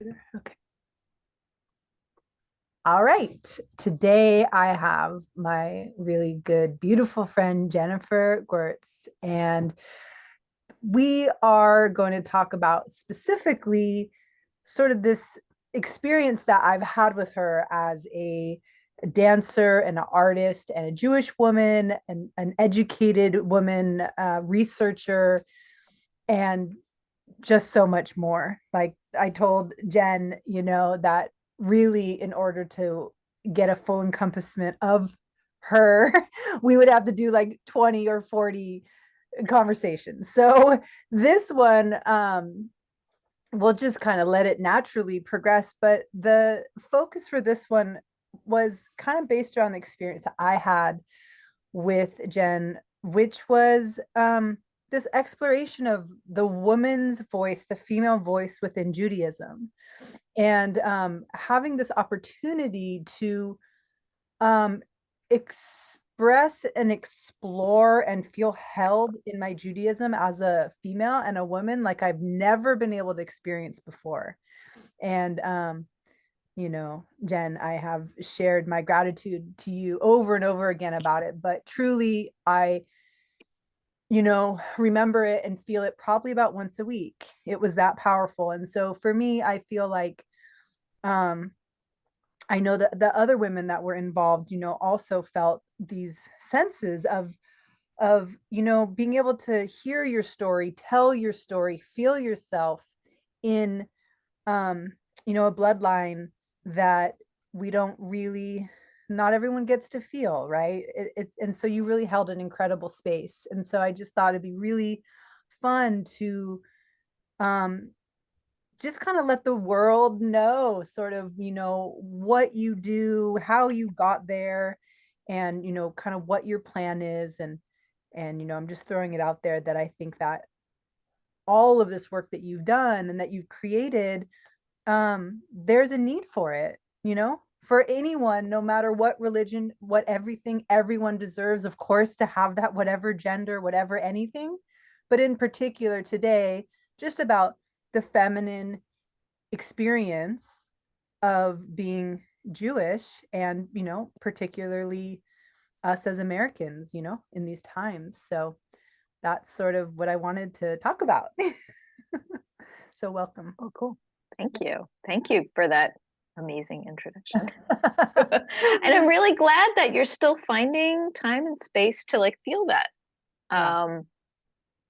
Okay. All right. Today I have my really good, beautiful friend Jennifer Gertz, and we are going to talk about specifically sort of this experience that I've had with her as a dancer and an artist and a Jewish woman and an educated woman, researcher, and just so much more. Like I told Jen, that really in order to get a full encompassment of her, we would have to do like 20 or 40 conversations. So this one, we'll just kind of let it naturally progress. But the focus for this one was kind of based around the experience that I had with Jen, which was this exploration of the woman's voice, the female voice within Judaism, and having this opportunity to um, express and explore and feel held in my Judaism as a female and a woman like I've never been able to experience before. And Jen, I have shared my gratitude to you over and over again about it, but truly, I, remember it and feel it probably about once a week. It was that powerful. And so for me, I feel like, um, I know that the other women that were involved, also felt these senses of being able to hear your story, tell your story, feel yourself in um, a bloodline that we don't really, not everyone gets to feel, right? And so you really held an incredible space. And so I just thought it'd be really fun to um, just kind of let the world know sort of, what you do, how you got there, and, kind of what your plan is. And, I'm just throwing it out there that I think that all of this work that you've done and that you've created, there's a need for it, for anyone, no matter what religion, what everything, everyone deserves, of course, to have that, whatever gender, whatever anything. But in particular today, just about the feminine experience of being Jewish and, particularly us as Americans, in these times. So that's sort of what I wanted to talk about. So welcome. Oh, cool. Thank you. Thank you for that amazing introduction. And I'm really glad that you're still finding time and space to like feel that. Yeah. Um,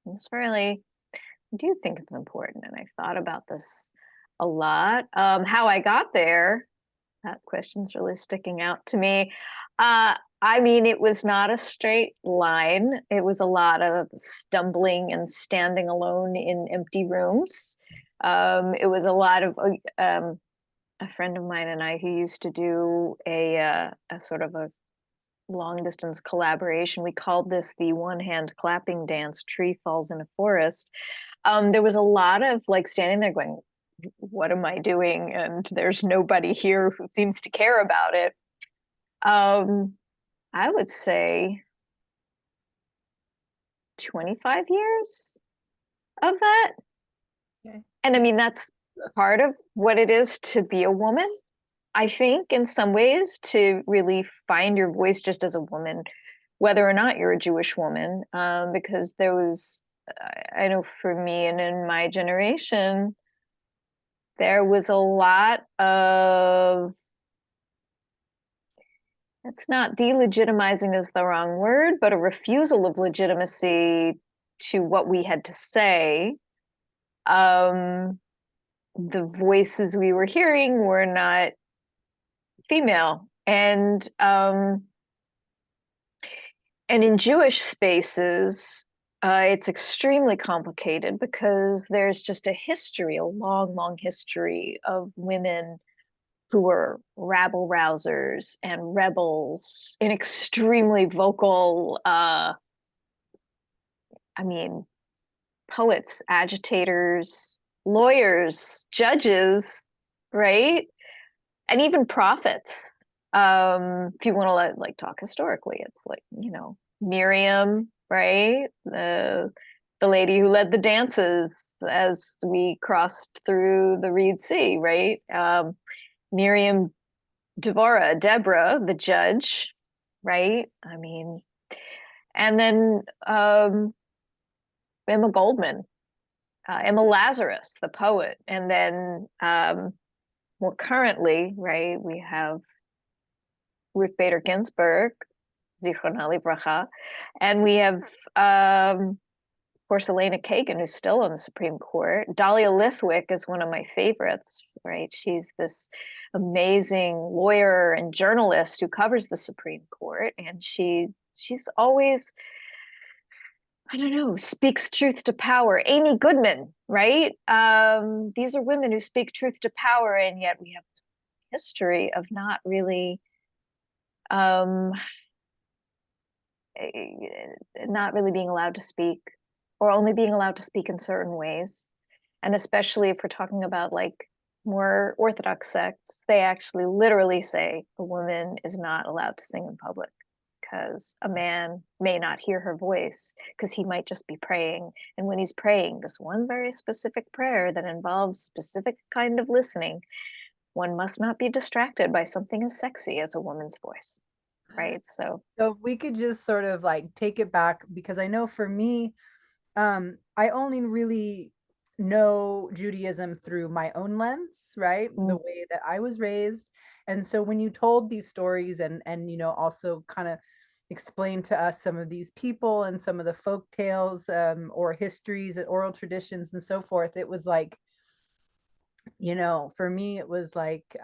it's really, I do think it's important. And I've thought about this a lot. How I got there, that question's really sticking out to me. I mean, it was not a straight line. It was a lot of stumbling and standing alone in empty rooms. It was a lot of a friend of mine and I who used to do a sort of a long distance collaboration. We called this the one hand clapping dance. Tree falls in a forest. There was a lot of like standing there going, "What am I doing?" And there's nobody here who seems to care about it. Um, I would say 25 years of that. Okay. And I mean, that's part of what it is to be a woman. I think in some ways to really find your voice just as a woman, whether or not you're a Jewish woman, because there was, I know for me and in my generation, there was a lot of, it's not delegitimizing is the wrong word, but a refusal of legitimacy to what we had to say. Um, the voices we were hearing were not female. And in Jewish spaces, it's extremely complicated because there's just a history, a long, long history of women who were rabble rousers and rebels and extremely vocal, I mean, poets, agitators, lawyers, judges, right? And even prophets. If you want to like talk historically, it's like, Miriam, right? the lady who led the dances as we crossed through the Reed Sea, right? Miriam Deborah, the judge, right? I mean, and then Emma Goldman, Emma Lazarus, the poet, and then more currently, right, we have Ruth Bader Ginsburg, Zichronha Livracha, and we have of course Elena Kagan, who's still on the Supreme Court. Dahlia Lithwick is one of my favorites, right? She's this amazing lawyer and journalist who covers the Supreme Court, and she's always, I don't know, speaks truth to power. Amy Goodman, right? These are women who speak truth to power, and yet we have this history of not really um, not really being allowed to speak, or only being allowed to speak in certain ways. And especially if we're talking about like more orthodox sects, they actually literally say a woman is not allowed to sing in public because a man may not hear her voice because he might just be praying. And when he's praying this one very specific prayer that involves specific kind of listening, one must not be distracted by something as sexy as a woman's voice, right? So So if we could just sort of like take it back, because I know for me, I only really know Judaism through my own lens, right? The mm, way that I was raised. And so when you told these stories and also kind of explained to us some of these people and some of the folk tales or histories and oral traditions and so forth, it was like, for me, it was like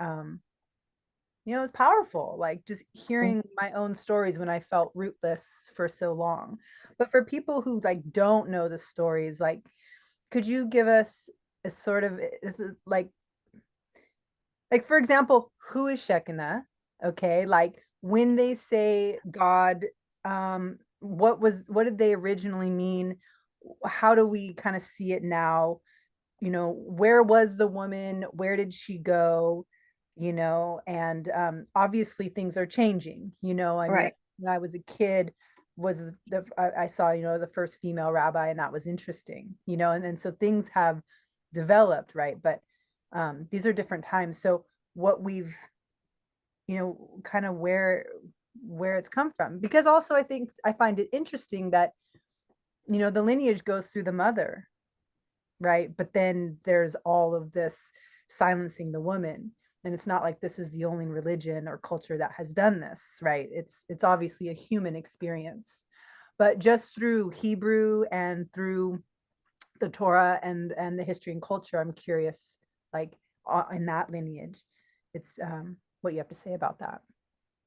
it was powerful, like just mm. hearing my own stories when I felt rootless for so long. But for people who like don't know the stories, like could you give us a sort of like for example, who is Shekinah? Okay, like when they say God, what did they originally mean? How do we kind of see it now? Where was the woman? Where did she go? And obviously things are changing. I mean, Right. when I was a kid, was I saw the first female rabbi, and that was interesting. And then so things have developed, right? But these are different times. So what we've kind of where it's come from, because also I think I find it interesting that the lineage goes through the mother, right? But then there's all of this silencing the woman. And it's not like this is the only religion or culture that has done this, right? It's obviously a human experience. But just through Hebrew and through the Torah and the history and culture, I'm curious, like in that lineage, it's what you have to say about that.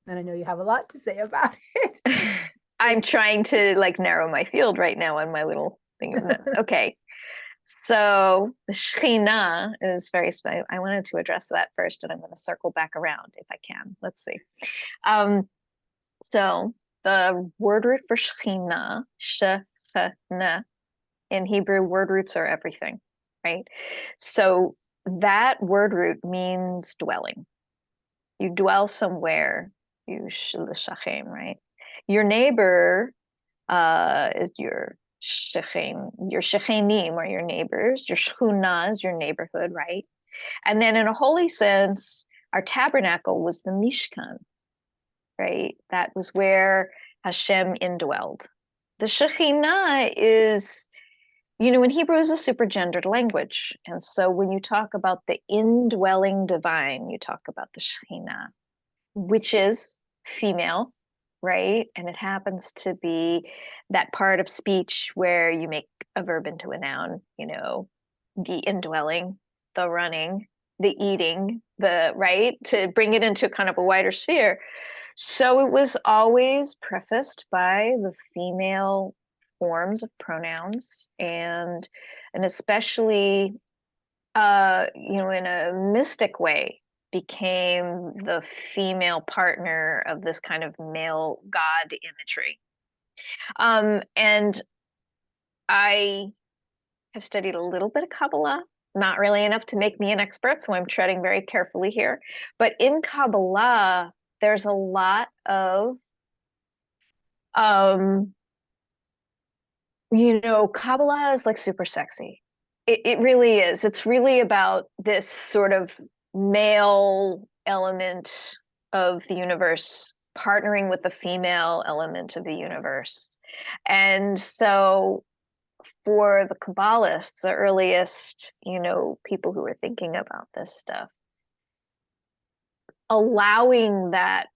And I know you have a lot to say about it. I'm trying to like narrow my field right now on my little thing of notes. Okay. So the Shekhinah is very special. I wanted to address that first, and I'm going to circle back around if I can. Let's see. Um, so the word root for Shekhinah, Shekhinah, in Hebrew, word roots are everything, right? So that word root means dwelling. You dwell somewhere, you shachem, right? Your neighbor is your shechenim are your neighbors, your shchuna is your neighborhood, right? And then in a holy sense, our tabernacle was the Mishkan, right? That was where Hashem indwelled. The Shekhinah is, in Hebrew is a super gendered language. And so when you talk about the indwelling divine, you talk about the Shekhinah, which is female, right? And it happens to be that part of speech where you make a verb into a noun, the indwelling, the running, the eating, the right, to bring it into kind of a wider sphere. So it was always prefaced by the female forms of pronouns, and especially in a mystic way, became the female partner of this kind of male god imagery. And I have studied a little bit of Kabbalah, not really enough to make me an expert, so I'm treading very carefully here. But in Kabbalah, there's a lot of Kabbalah is like super sexy. It really is. It's really about this sort of male element of the universe partnering with the female element of the universe. And so for the Kabbalists, the earliest, people who were thinking about this stuff, allowing that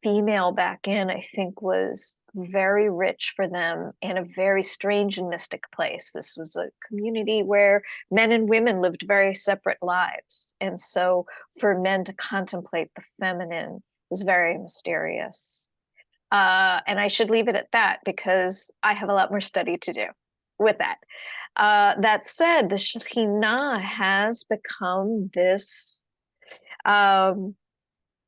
female back in, I think, was very rich for them in a very strange and mystic place. This was a community where men and women lived very separate lives. And so for men to contemplate the feminine was very mysterious. And I should leave it at that because I have a lot more study to do with that. That said, the Shekhinah has become um,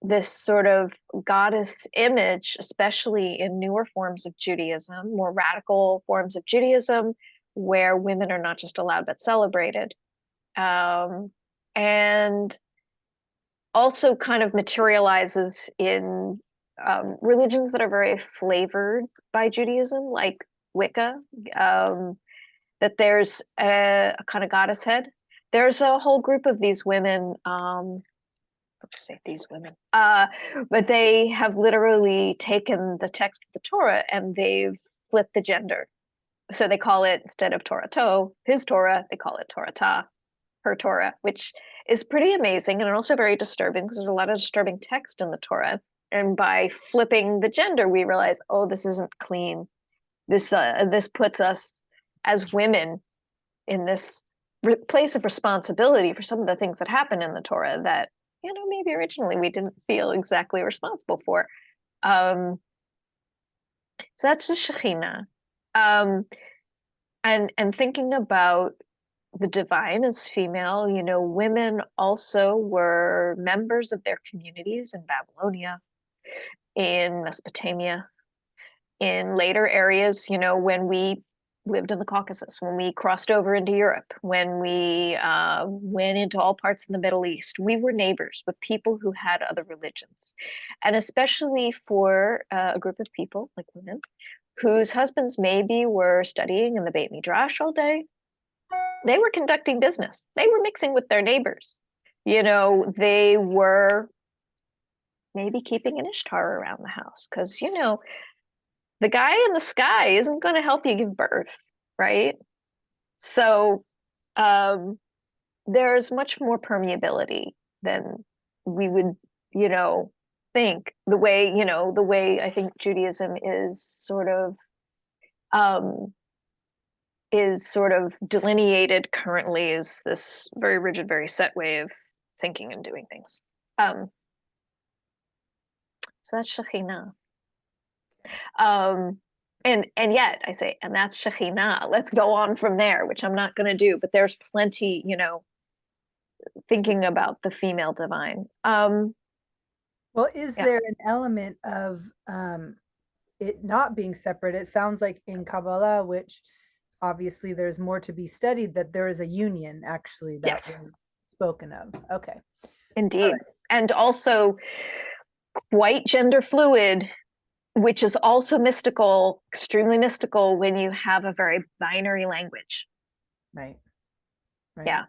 this sort of goddess image, especially in newer forms of Judaism, more radical forms of Judaism, where women are not just allowed but celebrated. And also kind of materializes in religions that are very flavored by Judaism, like Wicca, that there's a kind of goddess head. There's a whole group of these women, say these women, but they have literally taken the text of the Torah and they've flipped the gender. So they call it, instead of Torah to, his Torah, they call it Torah ta, her Torah, which is pretty amazing and also very disturbing because there's a lot of disturbing text in the Torah. And by flipping the gender, we realize, oh, this isn't clean. This puts us as women in this place of responsibility for some of the things that happen in the Torah that maybe originally we didn't feel exactly responsible for. So that's the Shekhinah. And thinking about the divine as female, women also were members of their communities in Babylonia, in Mesopotamia, in later areas, when we lived in the Caucasus, when we crossed over into Europe, when we went into all parts of the Middle East, we were neighbors with people who had other religions. And especially for a group of people like women whose husbands maybe were studying in the Beit Midrash all day, they were conducting business. They were mixing with their neighbors. They were maybe keeping an Ishtar around the house because, the guy in the sky isn't going to help you give birth, right? So there's much more permeability than we would, think. The way I think Judaism um, is sort of delineated currently is this very rigid, very set way of thinking and doing things. So that's Shekhinah. Um, and yet I say, and that's Shekhinah. Let's go on from there, which I'm not going to do, but there's plenty, thinking about the female divine. Well, is Yeah. there an element of it not being separate? It sounds like in Kabbalah, which obviously there's more to be studied, that there is a union actually that Yes, was spoken of. Okay. All indeed. right. And also quite gender fluid, which is also mystical, extremely mystical when you have a very binary language. Right. Right. Yeah.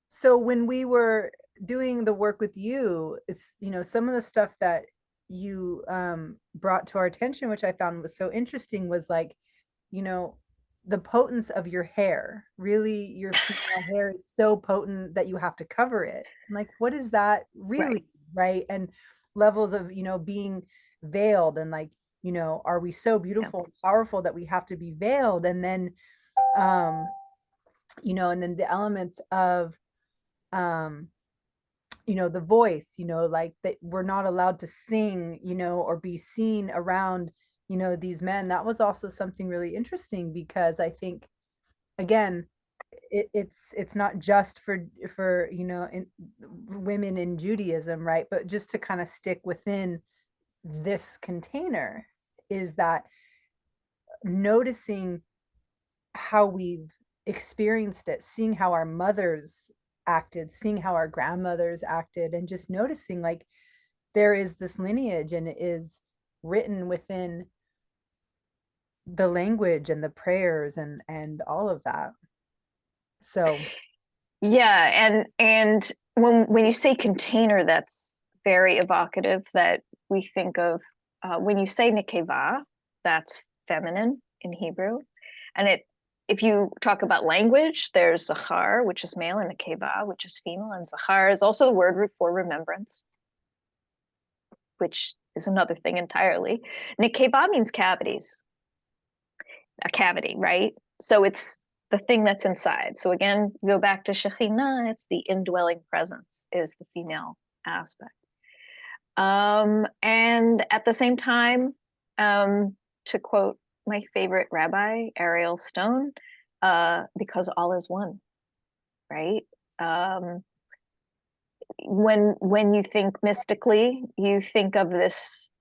So when we were doing the work with you, it's, some of the stuff that you brought to our attention, which I found was so interesting, was like, you know, the potence of your hair. Really, your female hair is so potent that you have to cover it. I'm like, what is that Right. really? Right. And levels of, being veiled and like, are we so Yeah. beautiful and powerful that we have to be veiled? And then, um, and then the elements of um the voice, like that we're not allowed to sing, or be seen around, these men. That was also something really interesting because I think, again, it's not just for women in Judaism, right? But just to kind of stick within this container, is that noticing how we've experienced it, seeing how our mothers acted, seeing how our grandmothers acted, and just noticing like there is this lineage and it is written within the language and the prayers and all of that. So Yeah, and when you say container, that's very evocative. That we think of when you say nekeva, that's feminine in Hebrew, and it if you talk about language, there's zachar, which is male, and nekeva, which is female, and zachar is also the word for remembrance, which is another thing entirely. Nekeva means cavities, a cavity, right? So it's the thing that's inside. So again, go back to Shekhinah, it's the indwelling presence, is the female aspect. And at the same time, to quote my favorite rabbi, Ariel Stone, because all is one, right? Um, when you think mystically, you think of this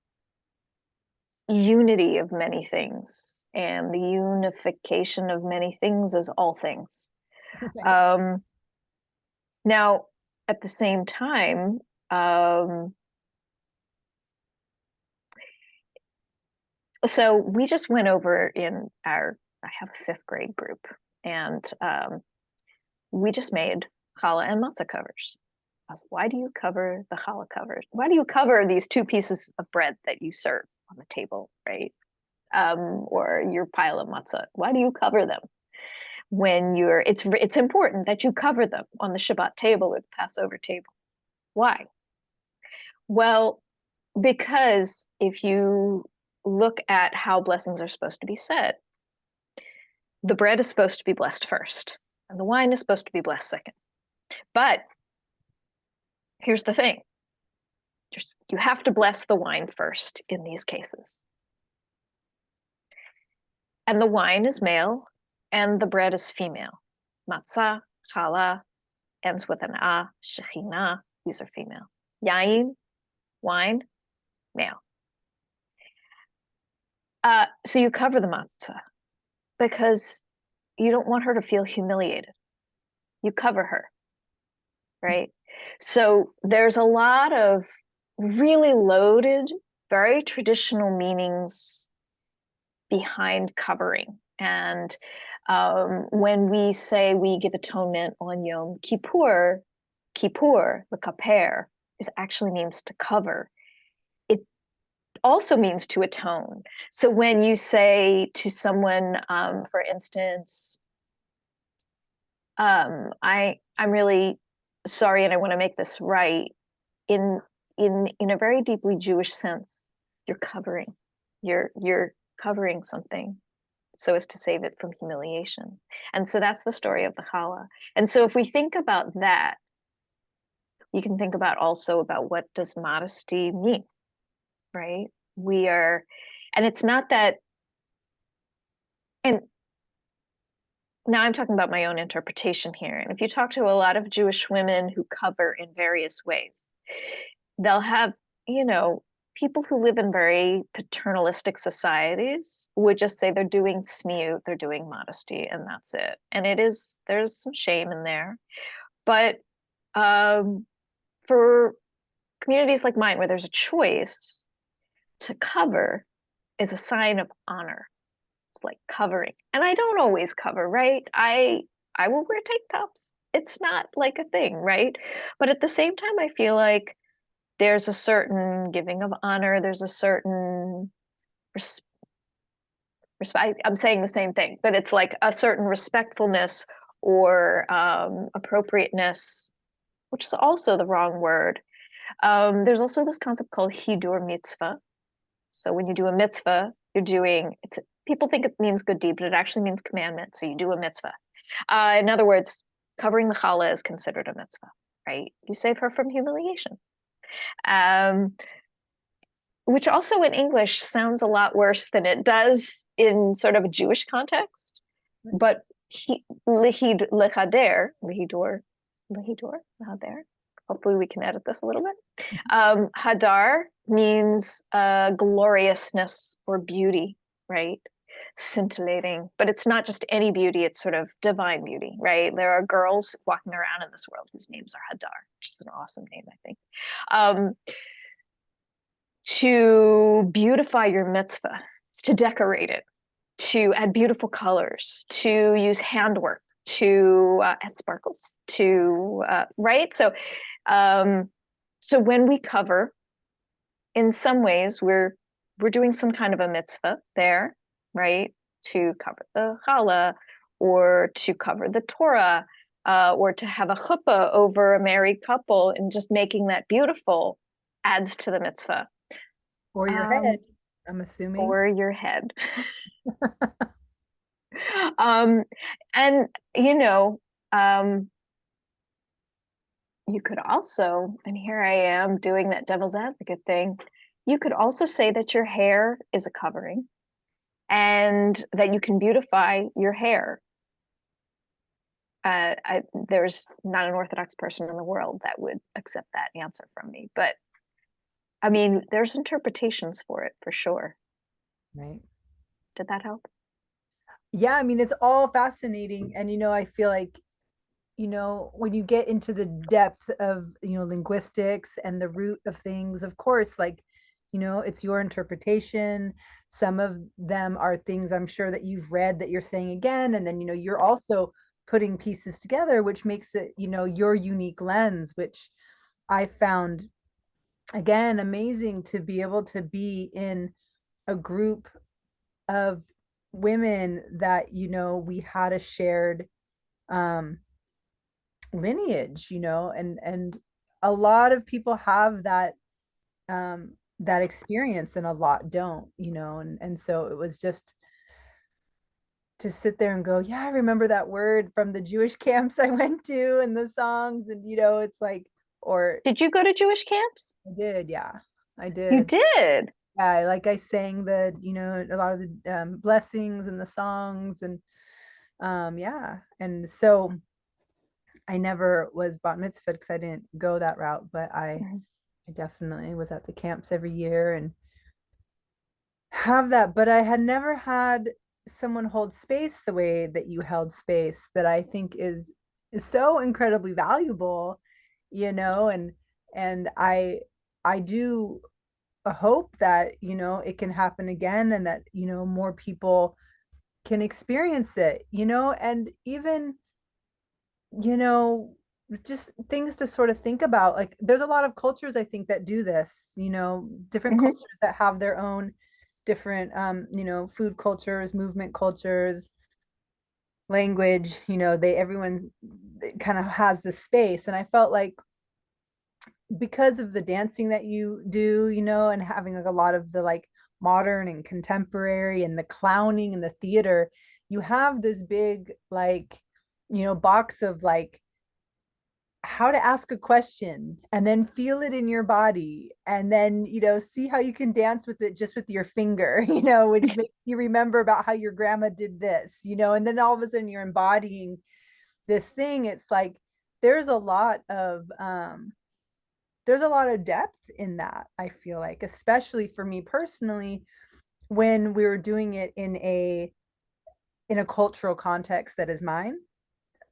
unity of many things, and the unification of many things is all things. right. Um, Now, at the same time, um, so we just went over in I have a fifth grade group, and we just made challah and matzah covers. I was, why do you cover the challah covers? Why do you cover these two pieces of bread that you serve on the table, right? Or your pile of matzah? Why do you cover them? When it's important that you cover them on the Shabbat table or the Passover table. Why? Well, because if you look at how blessings are supposed to be said, the bread is supposed to be blessed first, and the wine is supposed to be blessed second. But here's the thing, you have to bless the wine first in these cases. And the wine is male, and the bread is female. Matzah, challah, ends with an ah, shekhinah, these are female. Yain, wine, male. So you cover the matzah because you don't want her to feel humiliated. You cover her, right? So there's a lot of really loaded, very traditional meanings behind covering. And when we say we give atonement on Yom Kippur, Kippur, the kaper, is actually means to cover. It also means to atone. So when you say to someone, for instance, I'm really sorry and I want to make this right, in in a very deeply Jewish sense, you're covering. You're covering something so as to save it from humiliation. And so that's the story of the challah. And so if we think about that, you can think about also about what does modesty mean, right? We are, and it's not that, and now I'm talking about my own interpretation here. And if you talk to a lot of Jewish women who cover in various ways, they'll have, you know, people who live in very paternalistic societies would just say they're doing tzniut, they're doing modesty, and that's it. And it is, there's some shame in there. But for communities like mine where there's a choice, to cover is a sign of honor. It's like covering. And I don't always cover, right? I will wear tank tops. It's not like a thing, right? But at the same time, I feel like there's a certain giving of honor, there's a certain respect. I'm saying the same thing, but it's like a certain respectfulness or appropriateness, which is also the wrong word. There's also this concept called hidur mitzvah. So when you do a mitzvah, you're doing, it's, people think it means good deed, but it actually means commandment. So you do a mitzvah. In other words, covering the challah is considered a mitzvah, right? You save her from humiliation. Um, which also in English sounds a lot worse than it does in sort of a Jewish context. But lihid lechader, lihidor, lechader. Hopefully we can edit this a little bit. Hadar means gloriousness or beauty, right? Scintillating, but it's not just any beauty, it's sort of divine beauty, right? There are girls walking around in this world whose names are Hadar, which is an awesome name, I think. To beautify your mitzvah, to decorate it, to add beautiful colors, to use handwork, to add sparkles, to right. Um, so when we cover, in some ways, we're doing some kind of a mitzvah there, right? To cover the challah, or to cover the Torah, or to have a chuppah over a married couple, and just making that beautiful adds to the mitzvah. Or your head, Um, I'm assuming. or your head. um, and you know, um, you could also, and here I am doing that devil's advocate thing, you could also say that your hair is a covering and that you can beautify your hair. There's not an Orthodox person in the world that would accept that answer from me, but I mean, there's interpretations for it for sure. Right. Did that help? Yeah, I mean, it's all fascinating. And, I feel like, when you get into the depth of, linguistics and the root of things, of course, like, it's your interpretation. Some of them are things I'm sure that you've read that you're saying again. And then, you're also putting pieces together, which makes it, your unique lens, which I found, again, amazing to be able to be in a group of women that, we had a shared um lineage, and a lot of people have that experience and a lot don't, and so it was just to sit there and go, yeah, I remember that word from the Jewish camps I went to and the songs, and it's like, or Did you go to Jewish camps? I did, yeah, I You did. did. Yeah, like I sang the, a lot of the blessings and the songs, and yeah, and so I never was bat mitzvah because I didn't go that route, but Mhm. I definitely was at the camps every year and have that. But I had never had someone hold space the way that you held space, that I think is so incredibly valuable, and I do hope that, it can happen again, and that, more people can experience it, and even, you know, just things to sort of think about. Like, there's a lot of cultures I think that do this, different Mhm. cultures that have their own different, food cultures, movement cultures, language, everyone kind of has this space. And I felt like because of the dancing that you do, and having like a lot of the like modern and contemporary and the clowning and the theater, you have this big like, box of like how to ask a question and then feel it in your body, and then see how you can dance with it just with your finger, which makes you remember about how your grandma did this, and then all of a sudden you're embodying this thing. It's like there's a lot of there's a lot of depth in that, I feel like, especially for me personally, when we were doing it in a cultural context that is mine,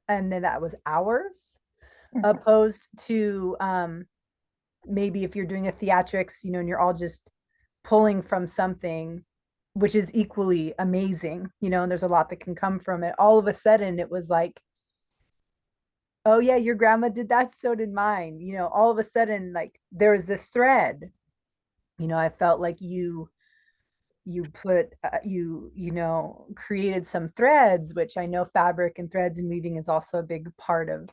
and then that was ours, Mhm. opposed to maybe if you're doing a theatrics, and you're all just pulling from something which is equally amazing, and there's a lot that can come from it. All of a sudden it was like, oh yeah, your grandma did that, so did mine. All of a sudden, like, there was this thread. I felt like you put created some threads, which I know fabric and threads and weaving is also a big part of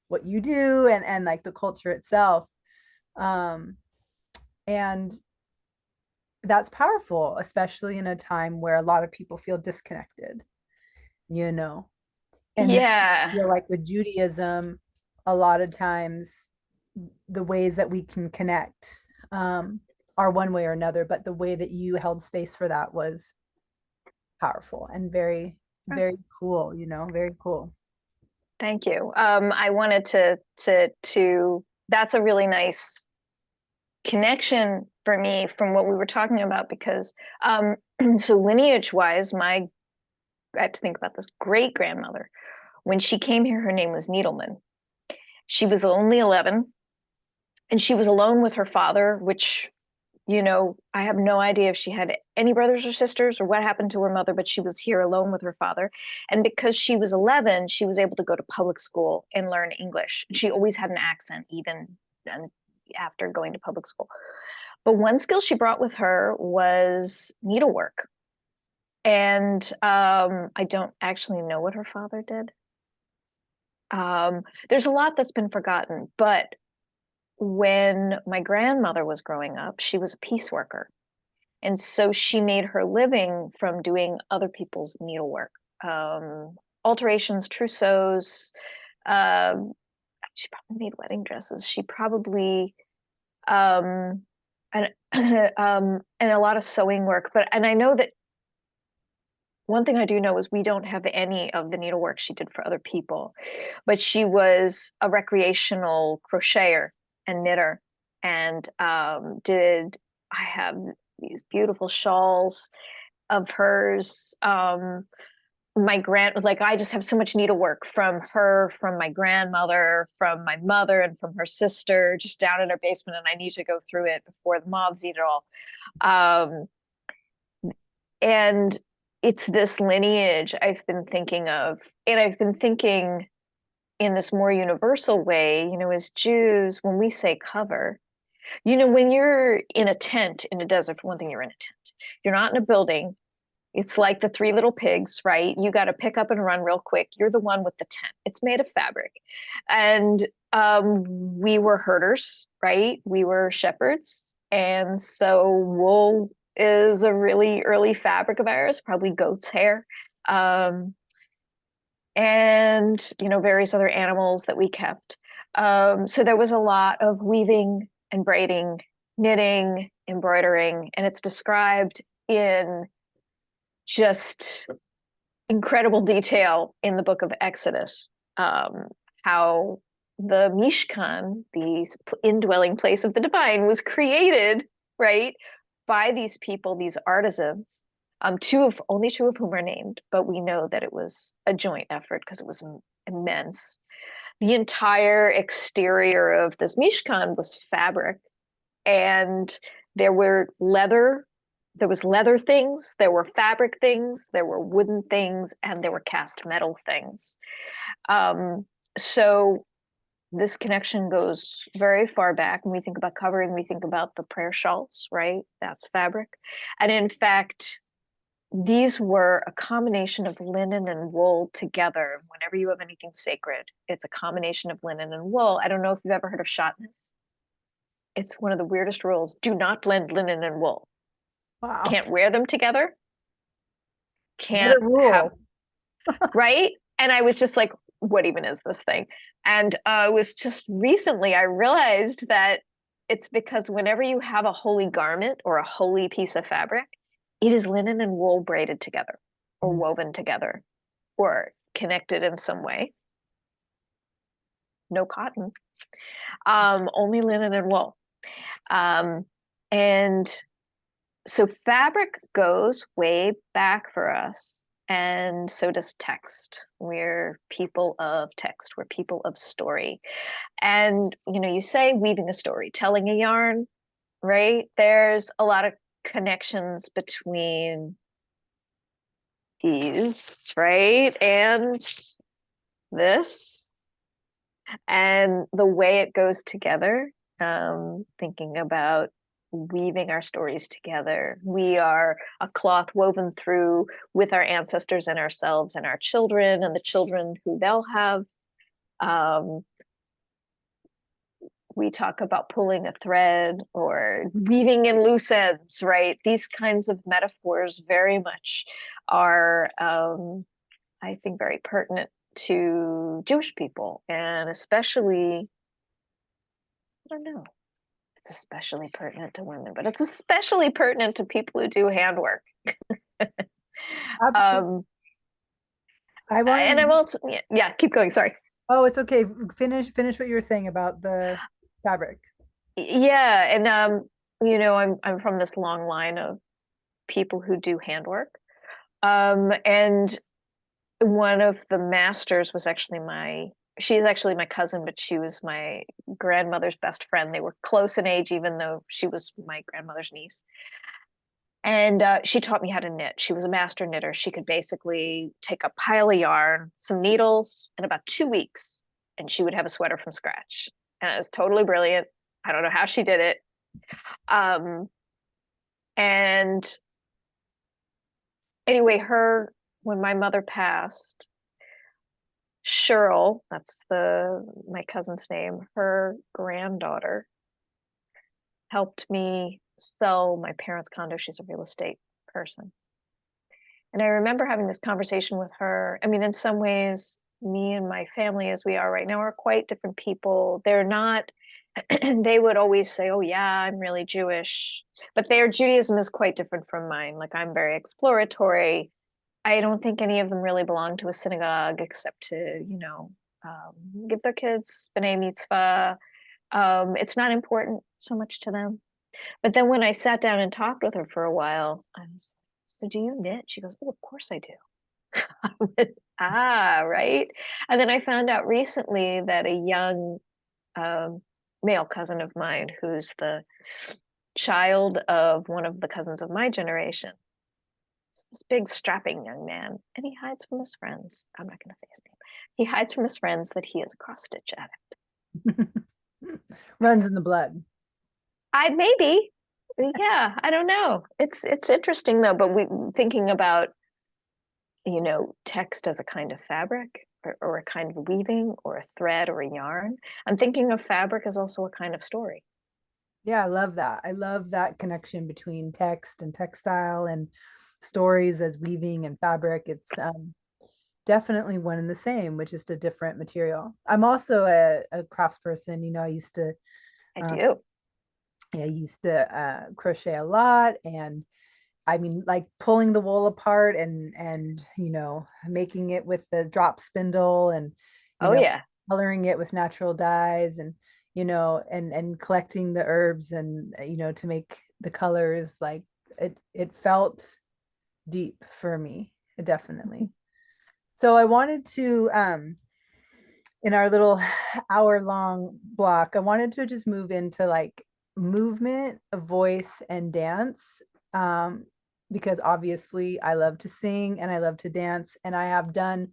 what you do, and like the culture itself. um and that's powerful, especially in a time where a lot of people feel disconnected, you know and then I Yeah. feel like with Judaism, a lot of times the ways that we can connect are one way or another, but the way that you held space for that was powerful and very, very cool, very cool. Thank you. I wanted to that's a really nice connection for me from what we were talking about, because so lineage wise, my I have to think about this great grandmother. When she came here, her name was Needleman. She was only 11, and she was alone with her father, which I have no idea if she had any brothers or sisters or what happened to her mother, but she was here alone with her father. And because she was 11, she was able to go to public school and learn English. She always had an accent, even after going to public school. But one skill she brought with her was needlework. And I don't actually know what her father did. There's a lot that's been forgotten, but when my grandmother was growing up, she was a piece worker. And so she made her living from doing other people's needlework, alterations, trousseaux. Um, she probably made wedding dresses. She probably um, and and a lot of sewing work. And I know that one thing I do know is we don't have any of the needlework she did for other people, but she was a recreational crocheter and knitter, and did I have these beautiful shawls of hers. I just have so much needlework from her, from my grandmother, from my mother, and from her sister, just down in her basement, and I need to go through it before the moths eat it all. Um, and it's this lineage I've been thinking of, and I've been thinking in this more universal way, as Jews, when we say cover, when you're in a tent in a desert, for one thing, you're in a tent. You're not in a building. It's like the Three Little Pigs, right? You got to pick up and run real quick. You're the one with the tent. It's made of fabric. And we were herders, right? We were shepherds. And so wool is a really early fabric of ours, probably goat's hair. Um, and, various other animals that we kept. So there was a lot of weaving and braiding, knitting, embroidering, and it's described in just incredible detail in the book of Exodus, how the Mishkan, the indwelling place of the divine, was created, right, by these people, these artisans. Only two of whom are named, but we know that it was a joint effort because it was immense. The entire exterior of this Mishkan was fabric, and there were leather there was leather things, there were fabric things, there were wooden things, and there were cast metal things. So this connection goes very far back. When we think about covering, we think about the prayer shawls, right? That's fabric. And in fact, these were a combination of linen and wool together. Whenever you have anything sacred, it's a combination of linen and wool. I don't know if you've ever heard of shatnez. It's one of the weirdest rules. Do not blend linen and wool. Wow. Can't wear them together. What Can't a have, rule. right? And I was just like, what even is this thing? And it was just recently I realized that it's because whenever you have a holy garment or a holy piece of fabric, it is linen and wool braided together or woven together or connected in some way. No cotton, only linen and wool. And so fabric goes way back for us, and so does text. We're people of text, we're people of story. And you say weaving a story, telling a yarn, right? There's a lot of connections between these, right? And this, and the way it goes together, thinking about weaving our stories together. We are a cloth woven through with our ancestors and ourselves and our children and the children who they'll have. Um, we talk about pulling a thread or weaving in loose ends, right? These kinds of metaphors very much are, I think, very pertinent to Jewish people, and especially, I don't know, it's especially pertinent to women, but it's especially pertinent to people who do handwork. Absolutely. Um, I and I'm want also, yeah, keep going. Sorry. Oh, it's okay. Finish what you were saying about the fabric. Yeah, and I'm from this long line of people who do handwork. And one of the masters was actually my she's actually my cousin, but she was my grandmother's best friend. They were close in age, even though she was my grandmother's niece. And she taught me how to knit. She was a master knitter. She could basically take a pile of yarn, some needles, in about 2 weeks, and she would have a sweater from scratch. And it was totally brilliant. I don't know how she did it. Um, and anyway, when my mother passed, Cheryl, that's my cousin's name, her granddaughter helped me sell my parents' condo. She's a real estate person. And I remember having this conversation with her. I mean, in some ways, me and my family, as we are right now, are quite different people. They're not, they would always say, oh, yeah, I'm really Jewish. But their Judaism is quite different from mine. Like, I'm very exploratory. I don't think any of them really belong to a synagogue except to, give their kids b'nai mitzvah. It's not important so much to them. But then when I sat down and talked with her for a while, I was, so do you knit? She goes, oh, of course I do. I went, right. And then I found out recently that a young um, male cousin of mine, who's the child of one of the cousins of my generation, is this big strapping young man, and he hides from his friends. I'm not going to say his name. He hides from his friends that he is a cross stitch addict. Runs in the blood. I maybe, yeah, I don't know. It's interesting though, but we thinking about text as a kind of fabric or a kind of weaving or a thread or a yarn. I'm thinking of fabric as also a kind of story. Yeah, I love that. I love that connection between text and textile and stories as weaving and fabric. It's definitely one and the same, with just a different material. I'm also a craftsperson. I used to I um, do. I used to crochet a lot, and I mean, like pulling the wool apart and making it with the drop spindle, and you Oh know yeah. coloring it with natural dyes, and and collecting the herbs, and to make the colors. Like it felt deep for me, definitely. So I wanted to in our little hour long block, I wanted to just move into like movement, voice, and dance. Um, because obviously I love to sing and I love to dance, and I have done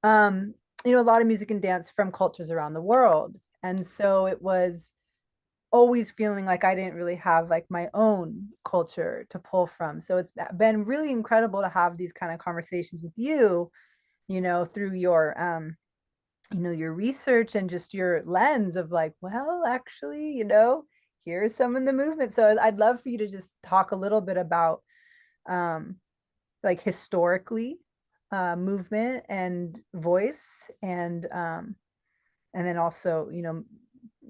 a lot of music and dance from cultures around the world. And so it was always feeling like I didn't really have like my own culture to pull from. So it's been really incredible to have these kind of conversations with you, through your research and just your lens of like, well, actually, here's some of the movement. So I'd love for you to just talk a little bit about um like historically movement and voice, and then also,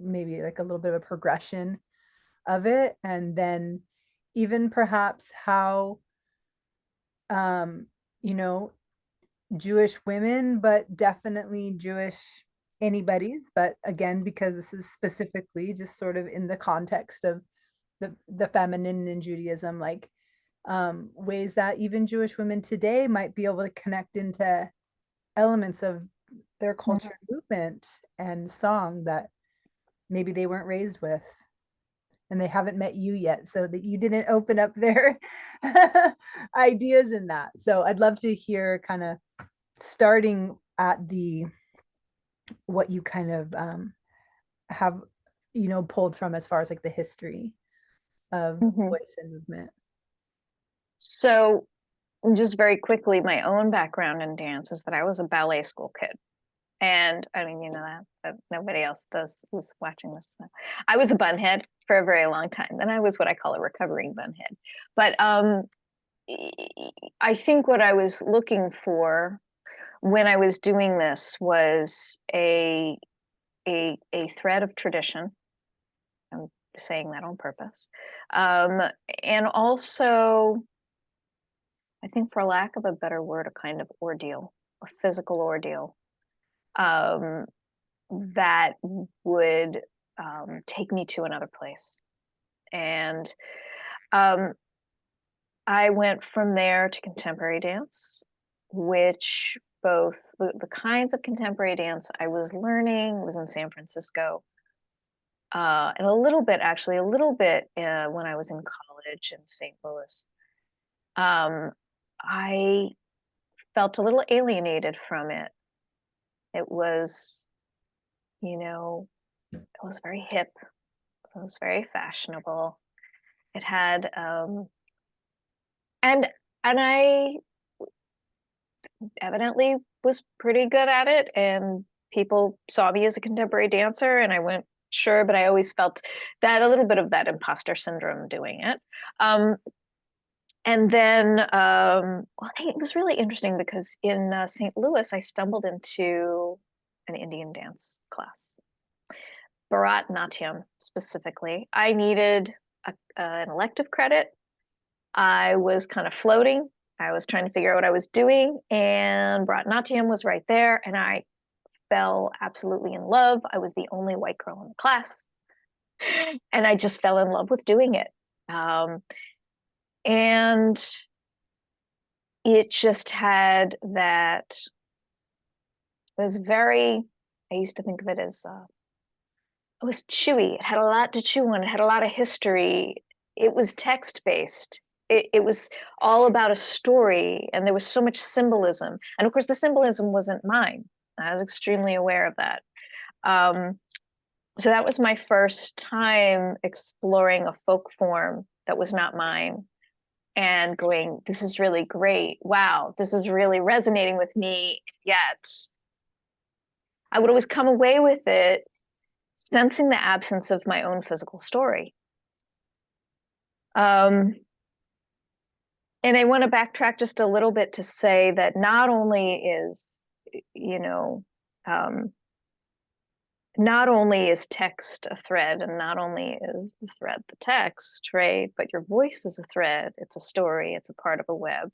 maybe like a little bit of a progression of it, and then even perhaps how um you know Jewish women, but definitely Jewish anybody's. But again, because this is specifically just sort of in the context of the feminine in Judaism, like ways that even Jewish women today might be able to connect into elements of their culture, movement, and song that maybe they weren't raised with, and they haven't met you yet, so that you didn't open up their ideas in that. So I'd love to hear, kind of starting at the what you kind of have pulled from, as far as like the history of Mhm. voice and movement. So just very quickly, my own background in dance is that I was a ballet school kid. And I mean, that nobody else does who's watching this. So I was a bunhead for a very long time. Then I was what I call a recovering bunhead. But I think what I was looking for when I was doing this was a thread of tradition. I'm saying that on purpose. Um, and also, I think, for lack of a better word, a kind of ordeal, a physical ordeal. Um, that would take me to another place. And um, I went from there to contemporary dance, which both the kinds of contemporary dance I was learning was in San Francisco, and a little bit, actually, a little bit when I was in college in St. Louis. Um, I felt a little alienated from it. It was, you know, it was very hip. It was very fashionable. It had, and I evidently was pretty good at it, and people saw me as a contemporary dancer, and I went, sure, but I always felt that a little bit of that imposter syndrome doing it. Um, and then, well, it was really interesting because in St. Louis, I stumbled into an Indian dance class, Bharatnatyam specifically. I needed an elective credit. I was kind of floating. I was trying to figure out what I was doing, and Bharatnatyam was right there, and I fell absolutely in love. I was the only white girl in the class, and I just fell in love with doing it. And it just had that, it was very, I used to think of it as, it was chewy. It had a lot to chew on. It had a lot of history. It was text based. It was all about a story, and there was so much symbolism. And of course, the symbolism wasn't mine. I was extremely aware of that. Um, so that was my first time exploring a folk form that was not mine and going, this is really great. Wow, this is really resonating with me. Yet I would always come away with it sensing the absence of my own physical story. Um, and I want to backtrack just a little bit to say that not only is, you know, um, not only is text a thread, and not only is the thread the text, right? But your voice is a thread, it's a story, it's a part of a web.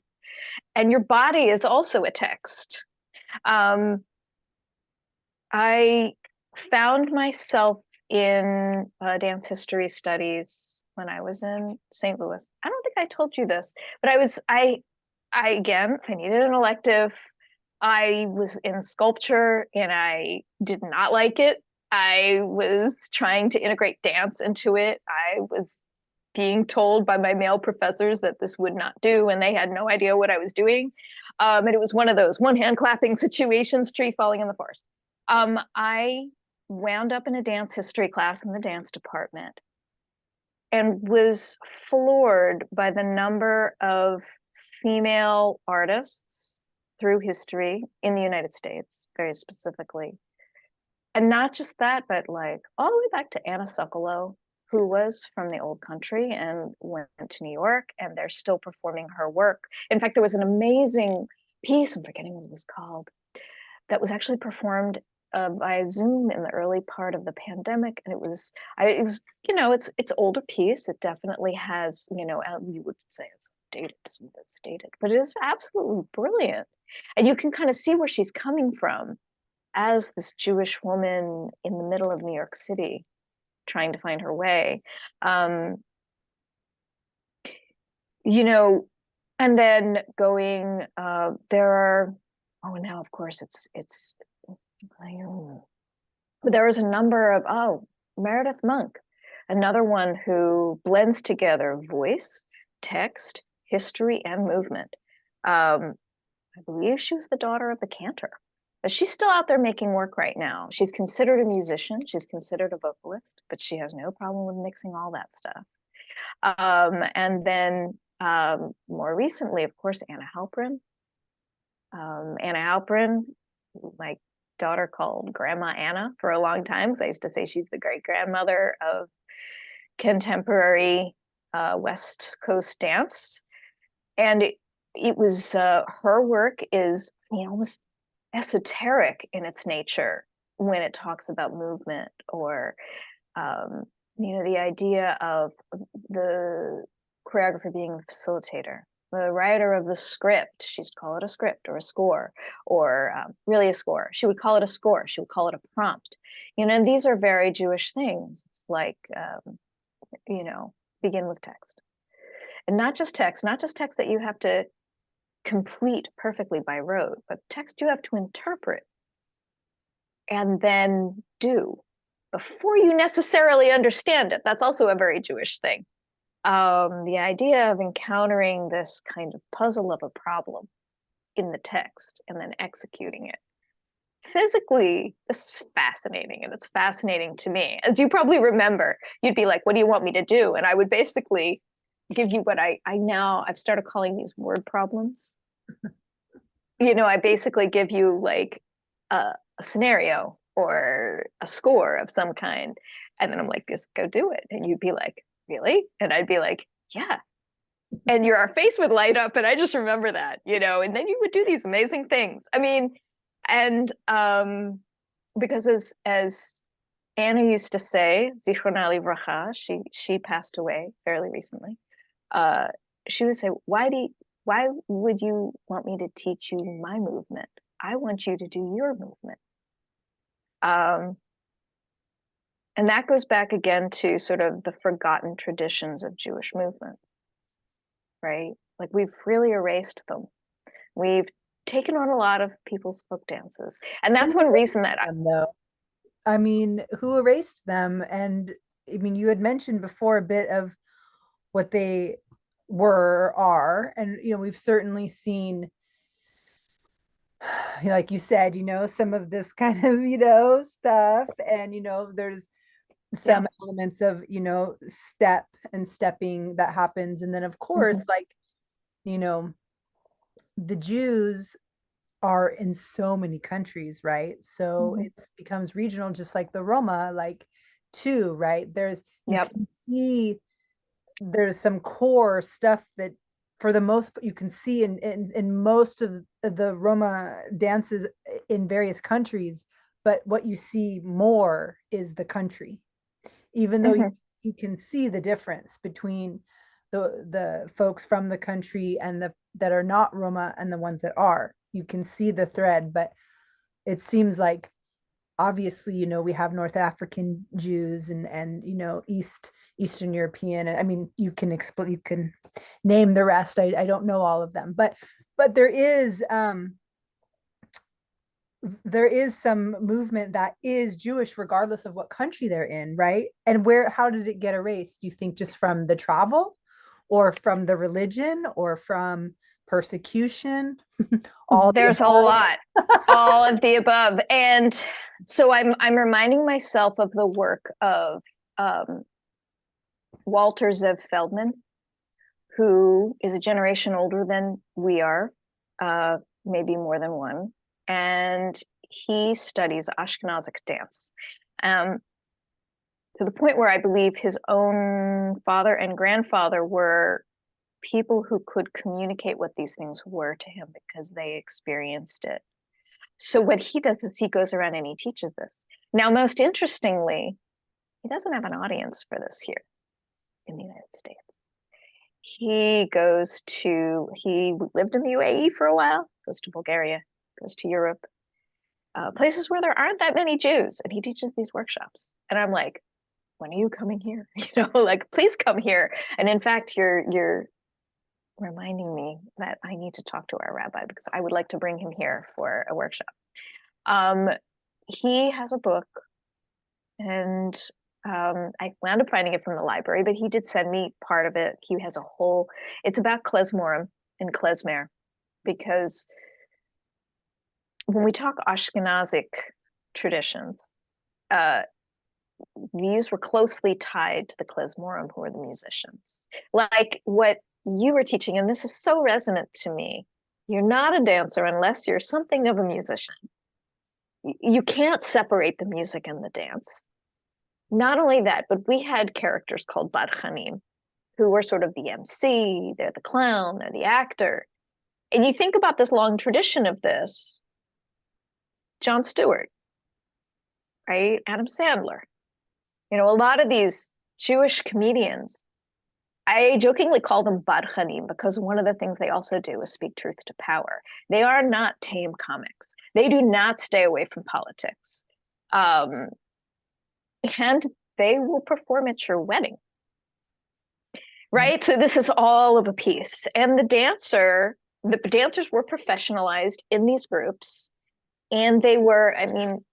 And your body is also a text. Um, I found myself in dance history studies when I was in St. Louis. I don't think I told you this, but I again, I needed an elective. I was in sculpture and I did not like it. I was trying to integrate dance into it. I was being told by my male professors that this would not do, and they had no idea what I was doing. And it was one of those one hand clapping situations, tree falling in the forest. I wound up in a dance history class in the dance department and was floored by the number of female artists through history in the United States, very specifically. And not just that, but like all the way back to Anna Sokolow, who was from the old country and went to New York, and they're still performing her work. In fact, there was an amazing piece, I'm forgetting what it was called, that was actually performed by Zoom in the early part of the pandemic, and it was, it's older piece. It definitely has, you would say it's dated, it's dated, but it is absolutely brilliant, and you can kind of see where she's coming from as this Jewish woman in the middle of New York City trying to find her way. Um, you know, and then going, there are, oh, now of course it's there was a number of, Meredith Monk, another one who blends together voice, text, history, and movement. I believe she was the daughter of the cantor. But she's still out there making work right now. She's considered a musician, she's considered a vocalist, but she has no problem with mixing all that stuff. And then more recently, of course, Anna Halprin. Anna Halprin, my daughter called Grandma Anna for a long time, because I used to say she's the great grandmother of contemporary West Coast dance. And it was her work is almost esoteric in its nature when it talks about movement, or the idea of the choreographer being a facilitator, the writer of the script. She'd call it a script or a score, or really a score. She would call it a score. She would call it a prompt. And these are very Jewish things. It's like, begin with text, and not just text that you have to complete perfectly by rote, but text you have to interpret and then do before you necessarily understand it. That's also a very Jewish thing. The idea of encountering this kind of puzzle of a problem in the text and then executing it physically, this is fascinating, and it's fascinating to me. As you probably remember, you'd be like, what do you want me to do? And I would basically give you what I've started calling these word problems. I basically give you like a scenario or a score of some kind, and then I'm like, just go do it. And you'd be like, really? And I'd be like, yeah. And our face would light up, and I just remember that, and then you would do these amazing things. I mean, and because as Anna used to say, Zichrona livracha, she passed away fairly recently. Uh, she would say, why would you want me to teach you my movement? I want you to do your movement. Um, and that goes back again to sort of the forgotten traditions of Jewish movement, right? Like we've really erased them. We've taken on a lot of people's folk dances. And that's Who one erased reason that them, though? I mean, who erased them? And I mean, you had mentioned before a bit of what they were or are, and we've certainly seen, like you said, some of this kind of stuff, and there's yeah. some elements of step and stepping that happens, and then of course, Mm-hmm. like, you know the Jews are in so many countries, right? So Mm-hmm. it becomes regional, just like the Roma, like, too, right? You Yep. can see there's some core stuff that, for the most, you can see in most of the Roma dances in various countries, but what you see more is the country, even though Mm-hmm. you can see the difference between the folks from the country and the that are not Roma and the ones that are. You can see the thread, but it seems like, obviously, we have North African Jews and Eastern European. I mean, you can name the rest. I don't know all of them, but there is some movement that is Jewish regardless of what country they're in, right? And how did it get erased? Do you think just from the travel, or from the religion, or from persecution? All the There's a above? lot, all of the above. And so I'm reminding myself of the work of um, Walter Zev Feldman, who is a generation older than we are, maybe more than one. And he studies Ashkenazic dance, um, to the point where I believe his own father and grandfather were people who could communicate what these things were to him because they experienced it. So what he does is he goes around and he teaches this. Now, most interestingly, he doesn't have an audience for this here in the United States. He lived in the UAE for a while, goes to Bulgaria, goes to Europe, places where there aren't that many Jews, and he teaches these workshops. And I'm like, when are you coming here? Like, please come here. And in fact, you're reminding me that I need to talk to our rabbi because I would like to bring him here for a workshop. Um, he has a book, and I wound up finding it from the library, but he did send me part of it. He has a whole, it's about klezmorim and klezmer, because when we talk Ashkenazic traditions, uh, these were closely tied to the klezmorim, who are the musicians. Like what you were teaching, and this is so resonant to me. You're not a dancer unless you're something of a musician. You can't separate the music and the dance. Not only that, but we had characters called barchanim, who were sort of the MC, they're the clown, they're the actor. And you think about this long tradition of this, Jon Stewart, right? Adam Sandler. A lot of these Jewish comedians, I jokingly call them barchanim because one of the things they also do is speak truth to power. They are not tame comics. They do not stay away from politics. Um, and they will perform at your wedding, right? So this is all of a piece. And the dancer, the dancers were professionalized in these groups, and they were, I mean,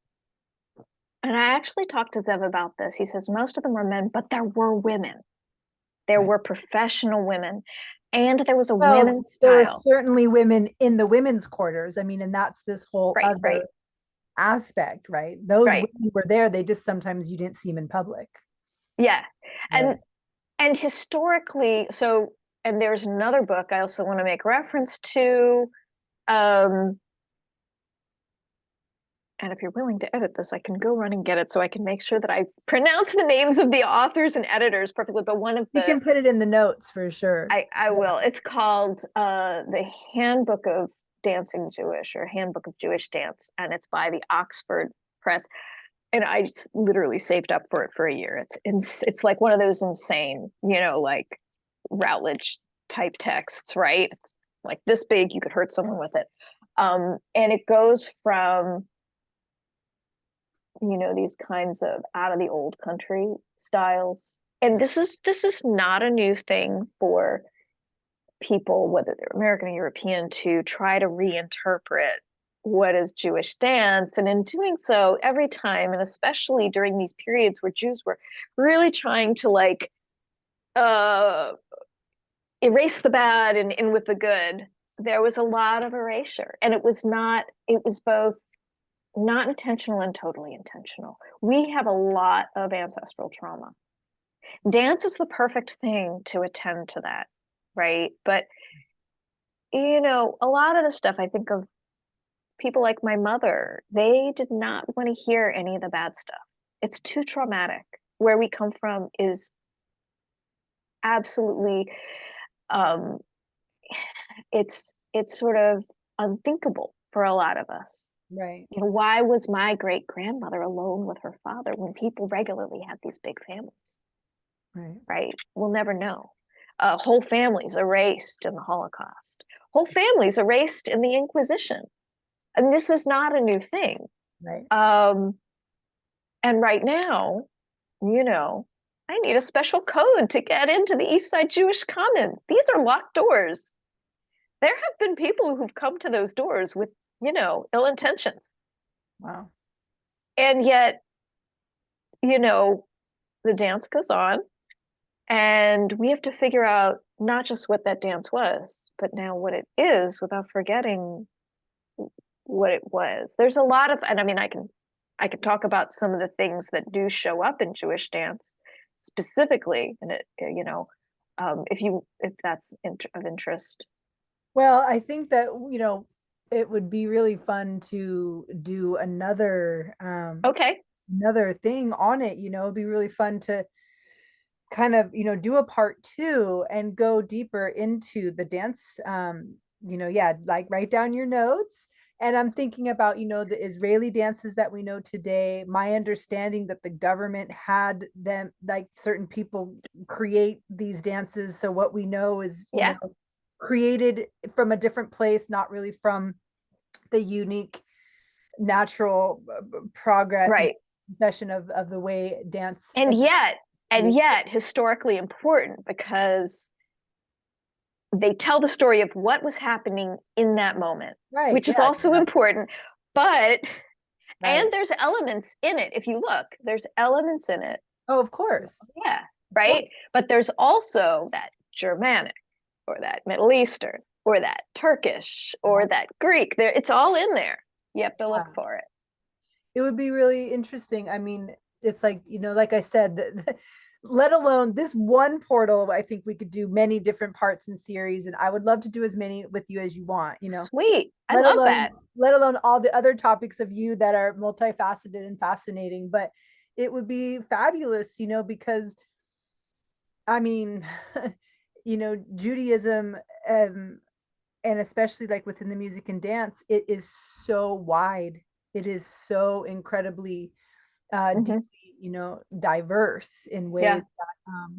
and I actually talked to Zev about this. He says most of them were men, but there were women. There Right. were professional women, and there was a Well, women's there were style. certainly women in the women's quarters. I mean, and that's this whole Right, right, other aspect, right? Those right. women were there. They just sometimes you didn't see them in public. Yeah. Right. And historically, so and there's another book I also want to make reference to. Um, and if you're willing to edit this, I can go run and get it so I can make sure that I pronounce the names of the authors and editors perfectly. But one of We the can put it in the notes for sure. I Yeah. will. It's called The Handbook of Dancing Jewish or Handbook of Jewish Dance, and it's by the Oxford Press. And I just literally saved up for it for a year. It's like one of those insane, like Routledge type texts, right? It's like this big, you could hurt someone with it. And it goes from, these kinds of out of the old country styles. And this is not a new thing for people, whether they're American or European, to try to reinterpret what is Jewish dance. And in doing so, every time, and especially during these periods where Jews were really trying to like uh, erase the bad and in with the good, there was a lot of erasure. And it was both not intentional and totally intentional. We have a lot of ancestral trauma. Dance is the perfect thing to attend to that, right? But a lot of the stuff I think of people like my mother, they did not want to hear any of the bad stuff. It's too traumatic. Where we come from is absolutely um it's sort of unthinkable for a lot of us. Right. Why was my great grandmother alone with her father when people regularly had these big families? Right. Right? We'll never know. Whole families erased in the Holocaust. Whole families erased in the Inquisition. And this is not a new thing. Right. Um, and right now, you know, I need a special code to get into the East Side Jewish Commons. These are locked doors. There have been people who've come to those doors with, ill intentions. Wow. And yet, you know, the dance goes on, and we have to figure out not just what that dance was, but now what it is without forgetting what it was. There's a lot of, and I mean, I can talk about some of the things that do show up in Jewish dance specifically, and if that's of interest. Well, I think that, it would be really fun to do Okay. another thing on it. It'd be really fun to kind of, do a part two and go deeper into the dance. Yeah, like write down your notes. And I'm thinking about, the Israeli dances that we know today. My understanding that the government had them, like certain people create these dances. So what we know is, Yeah. created from a different place, not really from the unique natural progress Right. session of the way dance And and yet, and create. yet historically important because they tell the story of what was happening in that moment, Right. which is Yeah, also exactly. important. But, and Right. there's elements in it. If you look, there's elements in it. Oh, of course. Yeah. Of Right. course. But there's also that Germanic or that Middle Eastern or that Turkish or Yeah. that Greek. There, it's all in there. You have to Yeah. look for it. It would be really interesting. I mean, it's like, like I said, let alone this one portal, I think we could do many different parts and series, and I would love to do as many with you as you want, Sweet. I let love alone that. let alone all the other topics of you that are multifaceted and fascinating. But it would be fabulous, because I mean, Judaism, and especially like within the music and dance, it is so wide. It is so incredibly Hmm. deeply, diverse in ways Yeah. that,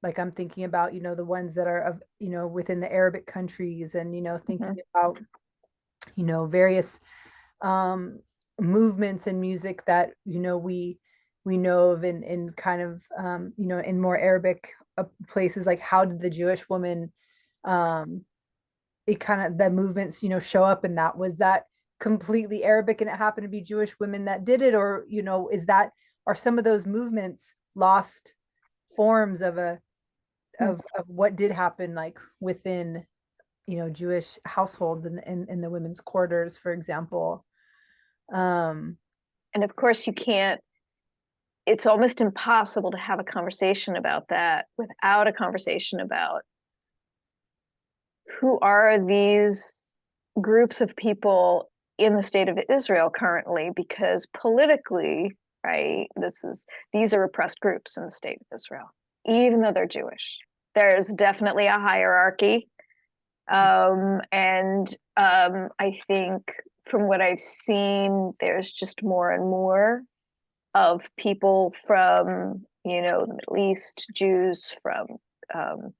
like I'm thinking about, the ones that are of, within the Arabic countries, and, thinking Hmm. about, various um, movements in music that, we know of in kind of, in more Arabic places, like how did the Jewish woman, um, it kind of the movements, show up in that? Was that completely Arabic and it happened to be Jewish women that did it? Or, is that, are some of those movements lost forms of of what did happen like within, Jewish households in the women's quarters, for example? Um, And of course, you can't, it's almost impossible to have a conversation about that without a conversation about who are these groups of people in the state of Israel currently, because politically, right, these are oppressed groups in the state of Israel, even though they're Jewish. There's definitely a hierarchy. And I think from what I've seen, there's just more and more of people from, the Middle East, Jews from um,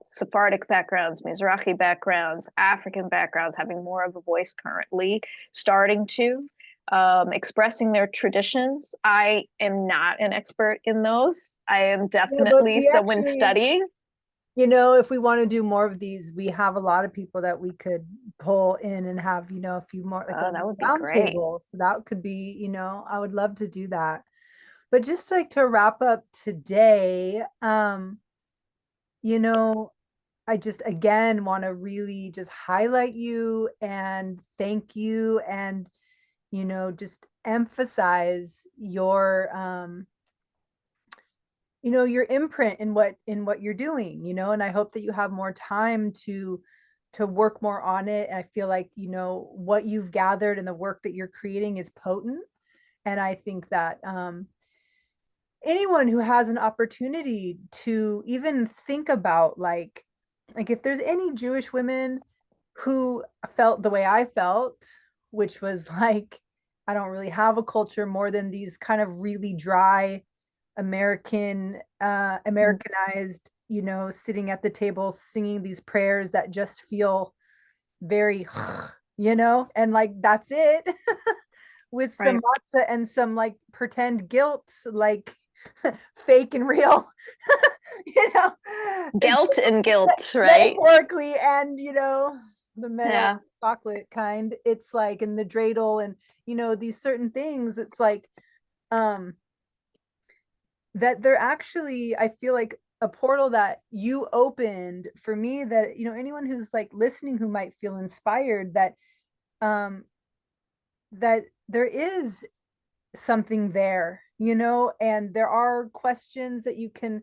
Sephardic backgrounds, Mizrahi backgrounds, African backgrounds having more of a voice currently, starting to expressing their traditions. I am not an expert in those. I am yeah, but definitely we someone actually, studying. if we want to do more of these, we have a lot of people that we could pull in and have, a few more, like a Oh, that would be round great. table. So that could be, I would love to do that. But just like to wrap up today, you know, I just again want to really just highlight you and thank you and, just emphasize your imprint in what you're doing, and I hope that you have more time to work more on it. And I feel like, what you've gathered and the work that you're creating is potent. And I think that anyone who has an opportunity to even think about like if there's any Jewish women who felt the way I felt, which was like I don't really have a culture more than these kind of really dry Americanized, sitting at the table singing these prayers that just feel very and like that's it. With some Right. matzah and some like pretend guilt, like fake and real, you know, Guilt and guilt, right? metaphorically and, the meadow Yeah. chocolate kind. It's like in the dreidel and, these certain things. It's like, um, that they're actually, I feel like a portal that you opened for me that, anyone who's like listening who might feel inspired um, that there is something there, and there are questions that you can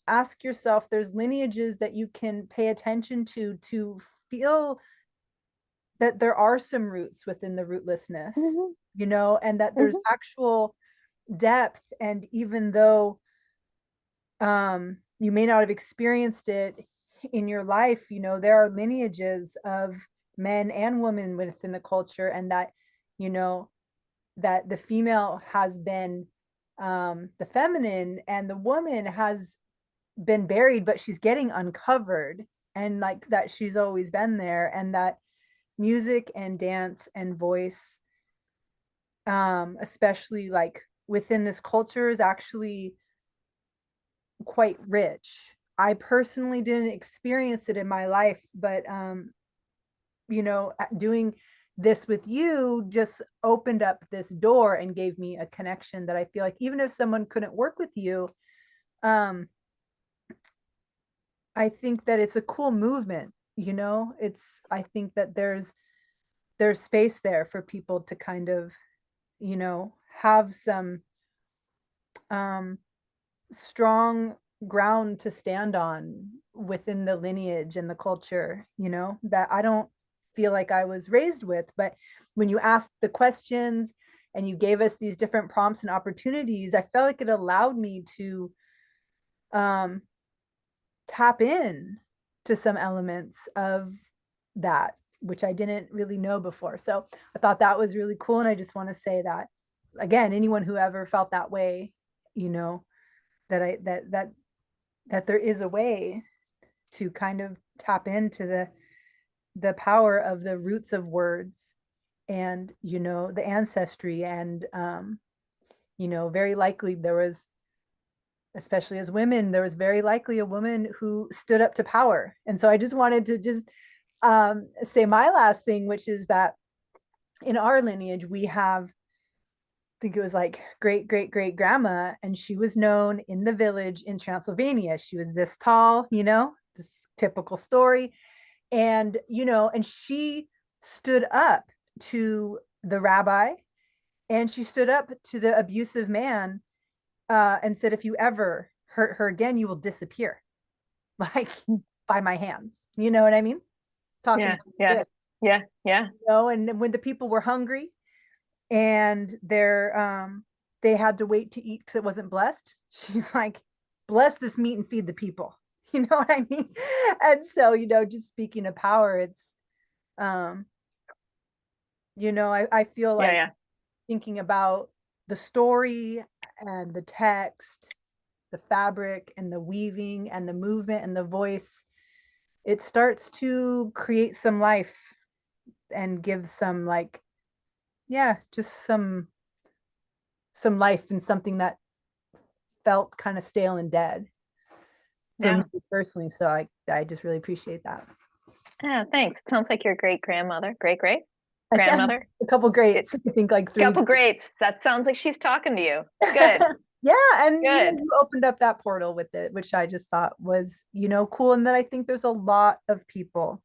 ask yourself. There's lineages that you can pay attention to feel that there are some roots within the rootlessness, Hmm. and that there's Hmm. actual depth. And even though you may not have experienced it in your life, there are lineages of men and women within the culture, and that, you know, that the female has been the feminine and the woman has been buried, but she's getting uncovered, and like that she's always been there, and that music and dance and voice, especially like within this culture, is actually quite rich. I personally didn't experience it in my life, but doing this with you just opened up this door and gave me a connection that I feel like even if someone couldn't work with you, um, I think that it's a cool movement. I think that there's space there for people to kind of, have some um strong ground to stand on within the lineage and the culture, that I don't feel like I was raised with. But when you asked the questions and you gave us these different prompts and opportunities, I felt like it allowed me to um, tap in to some elements of that, which I didn't really know before. So I thought that was really cool. And I just want to say that again, anyone who ever felt that way, you know, that there is a way to kind of tap into the power of the roots of words and, the ancestry. And very likely there was, especially as women, there was very likely a woman who stood up to power. And so I just wanted to just say my last thing, which is that in our lineage, we have, I think it was like great great great grandma, and she was known in the village in Transylvania. She was this tall, this typical story. And, and she stood up to the rabbi, and she stood up to the abusive man, and said, if you ever hurt her again, you will disappear, like by my hands. You know what I mean? Talking Yeah, about yeah, this, yeah, yeah, and when the people were hungry and they had to wait to eat because it wasn't blessed, she's like, bless this meat and feed the people. You know what I mean? And so, just speaking of power, it's um, I feel yeah, like yeah. thinking about the story and the text, the fabric and the weaving and the movement and the voice, it starts to create some life and give some, like, yeah, just some life in something that felt kind of stale and dead for me Yeah. personally. So I just really appreciate that. Yeah, thanks. It sounds like your great grandmother, great great I think grandmother. a couple It, greats. I think like three. couple greats. That sounds like she's talking to you. Good, Yeah, and good. you opened up that portal with it, which I just thought was, cool. And that I think there's a lot of people,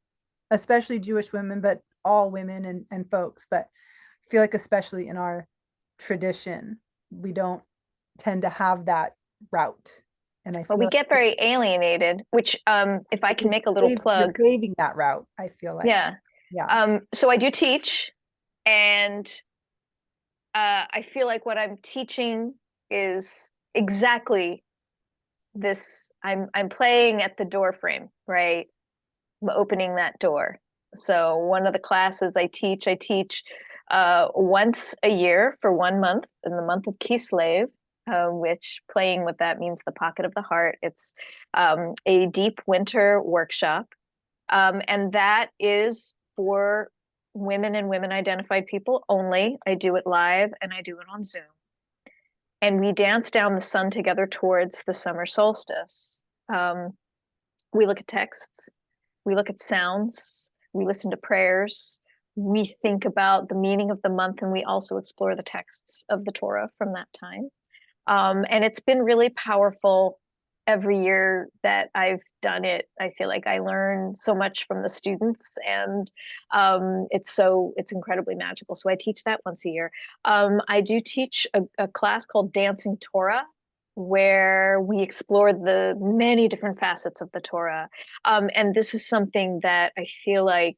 especially Jewish women, but all women and folks, but I feel like especially in our tradition, we don't tend to have that route. And I Well, feel we like get very alienated, which if I can make a little you're plug, craving that route, I feel like. yeah. Yeah. So I do teach, and I feel like what I'm teaching is exactly this. I'm playing at the door frame, right? I'm opening that door. So one of the classes I teach once a year for 1 month in the month of Kislev, which playing with that means the pocket of the heart. It's a deep winter workshop, and that is for women and women identified people only. I do it live and I do it on Zoom. And we dance down the sun together towards the summer solstice. Um, we look at texts, we look at sounds, we listen to prayers, we think about the meaning of the month, and we also explore the texts of the Torah from that time. And it's been really powerful every year that I've done it. I feel like I learn so much from the students, and it's incredibly magical. So I teach that once a year. I do teach a class called Dancing Torah, where we explore the many different facets of the Torah. And this is something that I feel like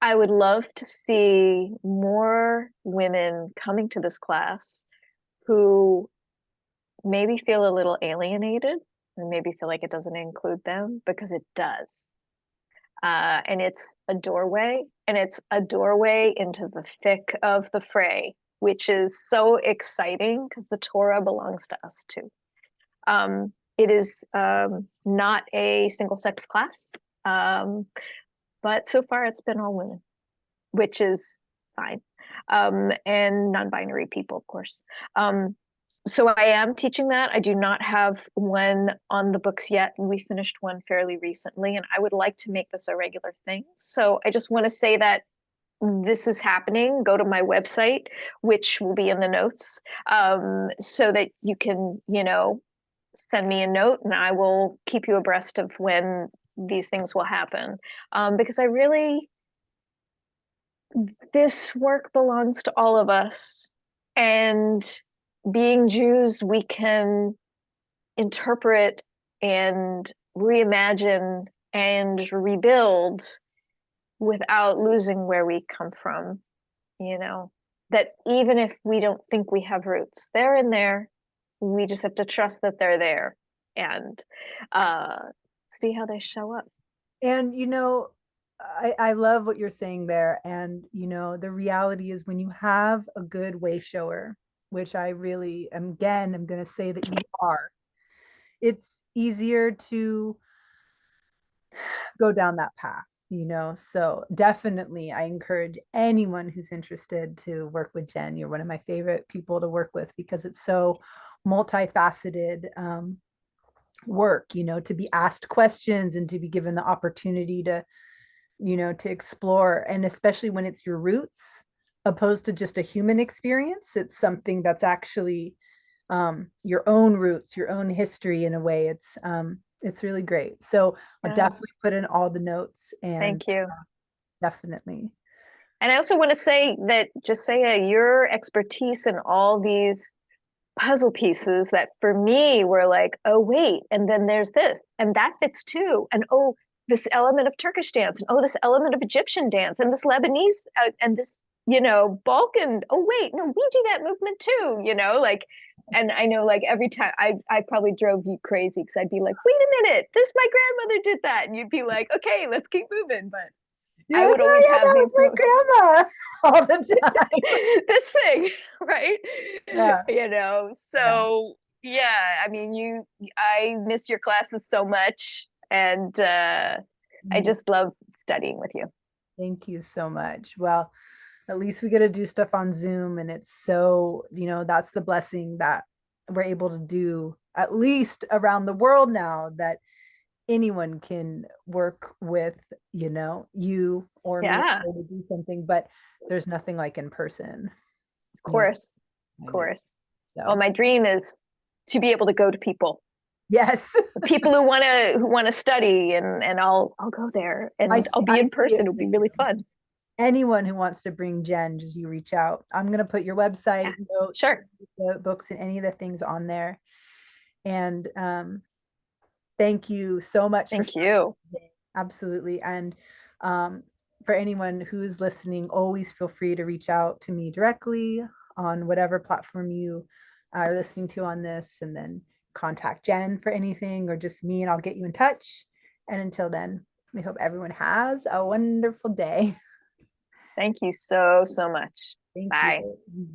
I would love to see more women coming to this class who maybe feel a little alienated and maybe feel like it doesn't include them, because it does. And it's a doorway, and it's a doorway into the thick of the fray, which is so exciting because the Torah belongs to us too. It is not a single sex class, um, but so far it's been all women, which is fine. And non-binary people, of course. So I am teaching that. I do not have one on the books yet. We finished one fairly recently, and I would like to make this a regular thing. So I just want to say that this is happening. Go to my website, which will be in the notes, so that you can, send me a note, and I will keep you abreast of when these things will happen. Because this work belongs to all of us. And being Jews, we can interpret and reimagine and rebuild without losing where we come from, you know, that even if we don't think we have roots, they're in there. We just have to trust that they're there, and uh, see how they show up. And I love what you're saying there. And the reality is when you have a good way shower, which I really am, again, I'm going to say that you are, it's easier to go down that path. So definitely I encourage anyone who's interested to work with Jen. You're one of my favorite people to work with because it's so multifaceted. work, to be asked questions and to be given the opportunity to, to explore. And especially when it's your roots opposed to just a human experience, it's something that's actually your own roots, your own history in a way. It's really great. So I'll Yeah, definitely put in all the notes and thank you. definitely. And I also want to say that just say your expertise in all these puzzle pieces that for me were like, oh, wait, and then there's this, and that fits too. And oh, this element of Turkish dance, and oh, this element of Egyptian dance, and this Lebanese, and this, Balkan. Oh, wait, no, we do that movement too, like, and I know like every time I probably drove you crazy because I'd be like, wait a minute, this my grandmother did that. And you'd be like, okay, let's keep moving. But You're I like, would oh always yeah, have that these was my grandma all the time. this thing, right? Yeah, yeah. So yeah, I mean, I miss your classes so much, and I Mm, just love studying with you. thank you so much. Well, at least we get to do stuff on Zoom, and it's so, that's the blessing that we're able to do at least around the world now, that anyone can work with, you or me Yeah, to do something, but there's nothing like in person, of course, of I know. course. Oh, So my dream is to be able to go to people, yes, people who want to study, and I'll go there and I'll be I in see person. it It'll for be really you. fun. Anyone who wants to bring Jen, just you reach out. I'm gonna put your Yeah, website, notes, sure. the books, and any of the things on there. And thank you so much for Thank sharing you. today. Absolutely. And um, for anyone who's listening, always feel free to reach out to me directly on whatever platform you are listening to on this, and then contact Jen for anything, or just me, and I'll get you in touch. And until then, we hope everyone has a wonderful day. Thank you so, so much. Thank Bye. you.